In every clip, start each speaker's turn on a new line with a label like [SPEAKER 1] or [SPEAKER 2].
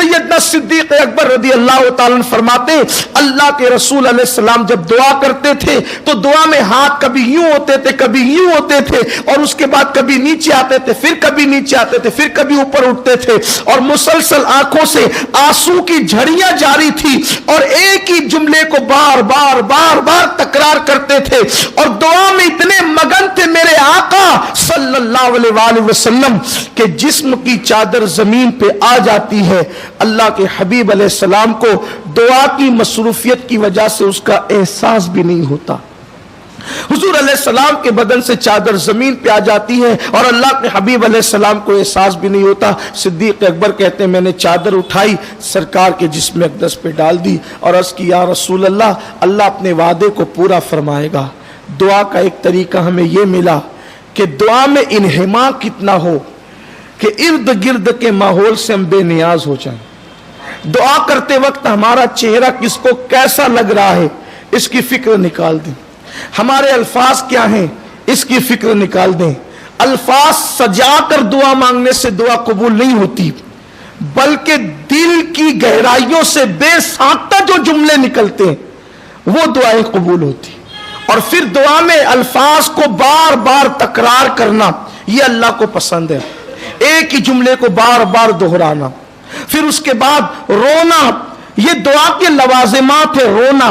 [SPEAKER 1] سیدنا صدیق اکبر رضی اللہ تعالیٰ فرماتے ہیں اللہ کے رسول علیہ السلام جب دعا کرتے تھے تو دعا میں ہاتھ کبھی یوں ہوتے تھے کبھی یوں ہوتے تھے اور اس کے بعد کبھی نیچے آتے تھے پھر کبھی نیچے آتے تھے پھر کبھی اوپر اٹھتے تھے اور مسلسل آنکھوں سے آنسو کی جھڑیاں جاری تھی اور ایک ہی جملے کو بار بار بار بار تکرار کرتے تھے اور دعا میں اتنے مگن تھے میرے آقا صلی اللہ علیہ وآلہ وسلم کہ جسم کی چادر زمین پہ آ جاتی ہے، اللہ کے حبیب علیہ السلام کو دعا کی مصروفیت کی وجہ سے اس کا احساس بھی نہیں ہوتا۔ حضور علیہ السلام کے بدن سے چادر زمین پہ آ جاتی ہے اور اللہ کے حبیب علیہ السلام کو احساس بھی نہیں ہوتا۔ صدیق اکبر کہتے ہیں میں نے چادر اٹھائی سرکار کے جسم اقدس پہ ڈال دی اور عرض کی یا رسول اللہ، اللہ اپنے وعدے کو پورا فرمائے گا۔ دعا کا ایک طریقہ ہمیں یہ ملا کہ دعا میں انہماک کتنا ہو کہ ارد گرد کے ماحول سے ہم بے نیاز ہو جائیں۔ دعا کرتے وقت ہمارا چہرہ کس کو کیسا لگ رہا ہے اس کی فکر نکال دیں، ہمارے الفاظ کیا ہیں اس کی فکر نکال دیں۔ الفاظ سجا کر دعا مانگنے سے دعا قبول نہیں ہوتی، بلکہ دل کی گہرائیوں سے بے ساختہ جو جملے نکلتے ہیں وہ دعائیں قبول ہوتی۔ اور پھر دعا میں الفاظ کو بار بار تکرار کرنا یہ اللہ کو پسند ہے، ایک ہی جملے کو بار بار دہرانا۔ پھر اس کے بعد رونا، یہ دعا کے لوازمات ہے رونا،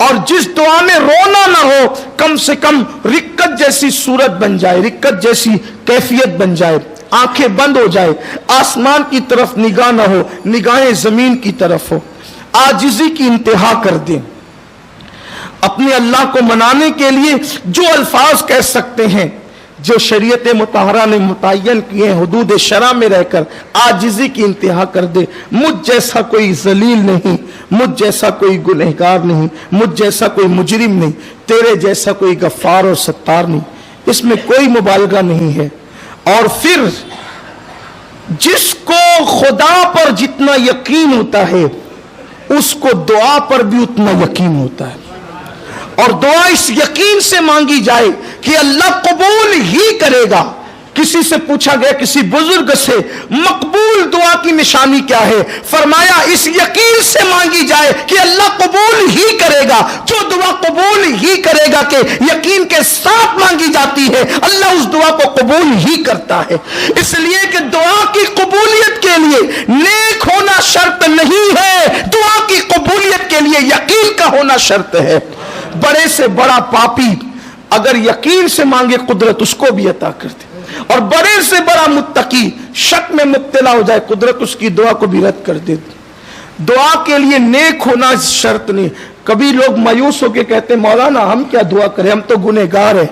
[SPEAKER 1] اور جس دعا میں رونا نہ ہو کم سے کم رکت جیسی صورت بن جائے، رکت جیسی کیفیت بن جائے، آنکھیں بند ہو جائے، آسمان کی طرف نگاہ نہ ہو، نگاہیں زمین کی طرف ہو، عاجزی کی انتہا کر دیں۔ اپنے اللہ کو منانے کے لیے جو الفاظ کہہ سکتے ہیں جو شریعت مطہرہ نے متعین کیے ہیں حدود شرع میں رہ کر عاجزی کی انتہا کر دے۔ مجھ جیسا کوئی ذلیل نہیں، مجھ جیسا کوئی گنہگار نہیں، مجھ جیسا کوئی مجرم نہیں، تیرے جیسا کوئی غفار اور ستار نہیں، اس میں کوئی مبالغہ نہیں ہے۔ اور پھر جس کو خدا پر جتنا یقین ہوتا ہے اس کو دعا پر بھی اتنا یقین ہوتا ہے، اور دعا اس یقین سے مانگی جائے کہ اللہ قبول ہی کرے گا۔ کسی سے پوچھا گیا کسی بزرگ سے مقبول دعا کی نشانی کیا ہے، فرمایا اس یقین سے مانگی جائے کہ اللہ قبول ہی کرے گا۔ جو دعا قبول ہی کرے گا کہ یقین کے ساتھ مانگی جاتی ہے اللہ اس دعا کو قبول ہی کرتا ہے۔ اس لیے کہ دعا کی قبولیت کے لیے نیک ہونا شرط نہیں ہے، دعا کی قبولیت کے لیے یقین کا ہونا شرط ہے۔ بڑے سے بڑا پاپی اگر یقین سے مانگے قدرت اس کو بھی عطا کر دے، اور بڑے سے بڑا متقی شک میں مبتلا ہو جائے قدرت اس کی دعا کو بھی رد کر دے۔ دعا کے لیے نیک ہونا شرط نہیں۔ کبھی لوگ مایوس ہو کے کہتے ہیں مولانا ہم کیا دعا کریں، ہم تو گنہگار ہیں۔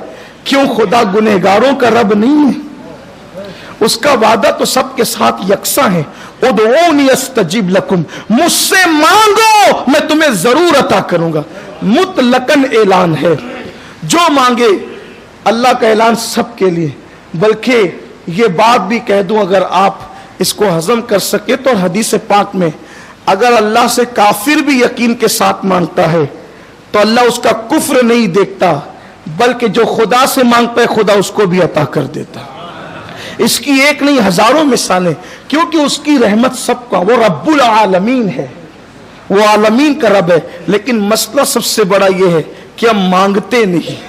[SPEAKER 1] کیوں؟ خدا گنہگاروں کا رب نہیں ہے، اس کا وعدہ تو سب کے ساتھ یکساں ہے۔ ادعونی استجب لکم، مجھ سے مانگو میں تمہیں ضرور عطا کروں گا۔ مطلقاً اعلان ہے، جو مانگے، اللہ کا اعلان سب کے لیے۔ بلکہ یہ بات بھی کہہ دوں اگر آپ اس کو ہضم کر سکے تو حدیث پاک میں اگر اللہ سے کافر بھی یقین کے ساتھ مانگتا ہے تو اللہ اس کا کفر نہیں دیکھتا، بلکہ جو خدا سے مانگتا ہے خدا اس کو بھی عطا کر دیتا۔ اس کی ایک نہیں ہزاروں مثالیں، کیونکہ اس کی رحمت سب کا، وہ رب العالمین ہے، وہ عالمین کا رب ہے۔ لیکن مسئلہ سب سے بڑا یہ ہے کہ ہم مانگتے نہیں۔